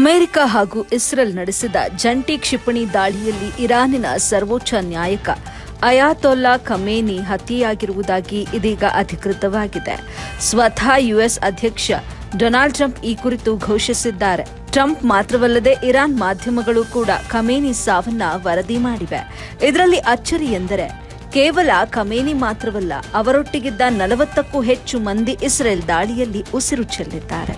America ಹಾಗೂ Israel ನಡೆಸಿದ ಜಂಟಿ ಕ್ಷಿಪಣಿ ದಾಳಿಯಲ್ಲಿ ಇರಾನಿನ ಸರ್ವೋಚ್ಚ ನ್ಯಾಯಕ ಅಯಾತೊಲ್ಲಾ ಖಮೇನಿ ಹತ್ಯೆಯಾಗಿರುವುದಾಗಿ ಇದೀಗ ಅಧಿಕೃತವಾಗಿದೆ. ಸ್ವತಃ ಯುಎಸ್ ಅಧ್ಯಕ್ಷ ಡೊನಾಲ್ಡ್ ಟ್ರಂಪ್ ಈ ಕುರಿತು ಘೋಷಿಸಿದ್ದಾರೆ. ಟ್ರಂಪ್ ಮಾತ್ರವಲ್ಲದೆ ಇರಾನ್ ಮಾಧ್ಯಮಗಳು ಕೂಡ ಖಮೇನಿ ಸಾವನ್ನ ವರದಿ ಮಾಡಿವೆ. ಇದರಲ್ಲಿ ಅಚ್ಚರಿ ಎಂದರೆ ಕೇವಲ ಖಮೇನಿ ಮಾತ್ರವಲ್ಲ, ಅವರೊಟ್ಟಿಗಿದ್ದ 40ಕ್ಕೂ ಹೆಚ್ಚು ಮಂದಿ ಇಸ್ರೇಲ್ ದಾಳಿಯಲ್ಲಿ ಉಸಿರು ಚೆಲ್ಲಿದ್ದಾರೆ.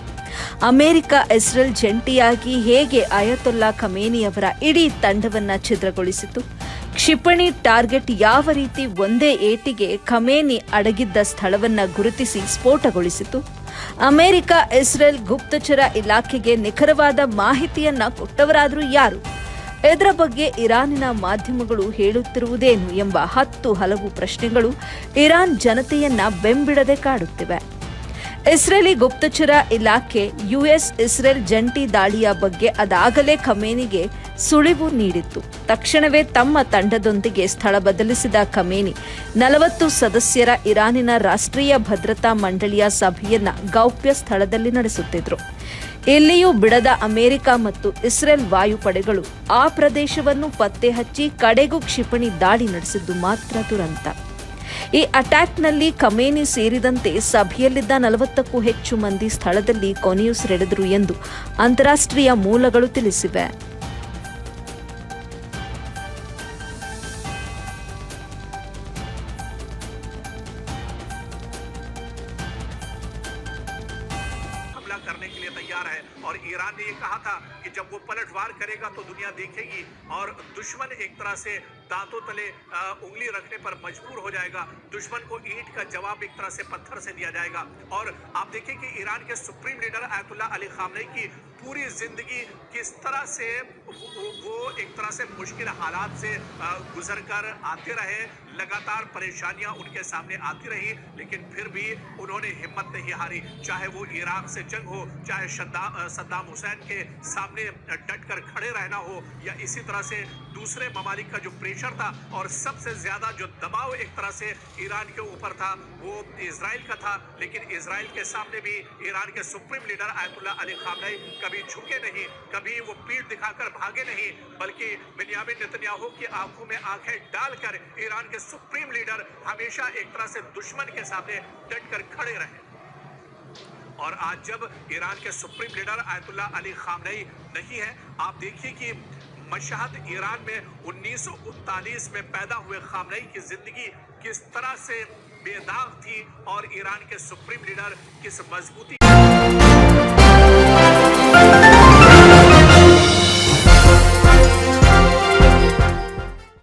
ಅಮೆರಿಕ ಇಸ್ರೇಲ್ ಜಂಟಿಯಾಗಿ ಹೇಗೆ ಅಯತೊಲ್ಲಾ ಖಮೇನಿಯವರ ಇಡೀ ತಂಡವನ್ನ ಛಿದ್ರಗೊಳಿಸಿತು? ಕ್ಷಿಪಣಿ ಟಾರ್ಗೆಟ್ ಯಾವ ರೀತಿ ಒಂದೇ ಏಟಿಗೆ ಖಮೇನಿ ಅಡಗಿದ್ದ ಸ್ಥಳವನ್ನ ಗುರುತಿಸಿ ಸ್ಫೋಟಗೊಳಿಸಿತು? ಅಮೆರಿಕ ಇಸ್ರೇಲ್ ಗುಪ್ತಚರ ಇಲಾಖೆಗೆ ನಿಖರವಾದ ಮಾಹಿತಿಯನ್ನ ಕೊಟ್ಟವರಾದರೂ ಯಾರು? ಇದರ ಬಗ್ಗೆ ಇರಾನಿನ ಮಾಧ್ಯಮಗಳು ಹೇಳುತ್ತಿರುವುದೇನು ಎಂಬ ಹಲವು ಪ್ರಶ್ನೆಗಳು ಇರಾನ್ ಜನತೆಯನ್ನ ಬೆಂಬಿಡದೆ ಕಾಡುತ್ತಿವೆ. ಇಸ್ರೇಲಿ ಗುಪ್ತಚರ ಇಲಾಖೆ ಯುಎಸ್ ಇಸ್ರೇಲ್ ಜಂಟಿ ದಾಳಿಯ ಬಗ್ಗೆ ಅದಾಗಲೇ ಖಮೇನಿಗೆ ಸುಳಿವು ನೀಡಿತ್ತು. ತಕ್ಷಣವೇ ತಮ್ಮ ತಂಡದೊಂದಿಗೆ ಸ್ಥಳ ಬದಲಿಸಿದ ಖಮೇನಿ 40 ಸದಸ್ಯರ ಇರಾನಿನ ರಾಷ್ಟ್ರೀಯ ಭದ್ರತಾ ಮಂಡಳಿಯ ಸಭೆಯನ್ನ ಗೌಪ್ಯ ಸ್ಥಳದಲ್ಲಿ ನಡೆಸುತ್ತಿದ್ರು. ಇಲ್ಲಿಯೂ ಬಿಡದ ಅಮೆರಿಕ ಮತ್ತು ಇಸ್ರೇಲ್ ವಾಯುಪಡೆಗಳು ಆ ಪ್ರದೇಶವನ್ನು ಪತ್ತೆ ಹಚ್ಚಿ ಕಡೆಗೂ ಕ್ಷಿಪಣಿ ದಾಳಿ ನಡೆಸಿದ್ದು ಮಾತ್ರ ದುರಂತ. ಈ ಅಟ್ಯಾಕ್ನಲ್ಲಿ ಖಮೇನಿ ಸೇರಿದಂತೆ ಸಭೆಯಲ್ಲಿದ್ದ 40ಕ್ಕೂ ಹೆಚ್ಚು ಮಂದಿ ಸ್ಥಳದಲ್ಲಿ ಕೊನೆಯುಸಿರೆಳೆದರು ಎಂದು ಅಂತಾರಾಷ್ಟ್ರೀಯ ಮೂಲಗಳು ತಿಳಿಸಿವೆ. करने के लिए तैयार है और ईरान ने ये कहा था कि जब वो पलटवार करेगा तो दुनिया देखेगी और दुश्मन एक तरह से दांतों तले उंगली रखने पर मजबूर हो जाएगा. दुश्मन को ईंट का जवाब एक तरह से पत्थर से दिया जाएगा. और आप देखिए कि ईरान के supreme leader ayatollah Ali Khamenei की पूरी जिंदगी किस तरह से वो एक तरह से मुश्किल हालात से गुजर कर आते रहे. लगातार परेशानियां उनके सामने आती रही, लेकिन फिर भी उन्होंने हिम्मत नहीं हारी. चाहे वो इराक से जंग हो, चाहे सद्दाम हुसैन के सामने डट कर खड़े रहना हो, या इसी तरह से दूसरे ममालिक का जो प्रेशर था और सबसे ज्यादा जो दबाव एक तरह से ईरान के ऊपर था वो इजराइल का था. लेकिन इजराइल के सामने भी ईरान के supreme leader ayatollah Ali Khamenei कभी झुके नहीं, कभी वो पीठ दिखाकर भागे नहीं, बल्कि बेंयामिन नेतन्याहू की आंखों में आंखें डालकर ईरान के सुप्रीम लीडर हमेशा एक तरह से दुश्मन के सामने डट कर खड़े रहे. और आज जब ईरान के supreme leader ayatollah Ali Khamenei नहीं है, आप देखिए कि मशहद ईरान में 1939 में पैदा हुए खामनेई की जिंदगी किस तरह से बेदाग थी और ईरान के सुप्रीम लीडर किस मजबूती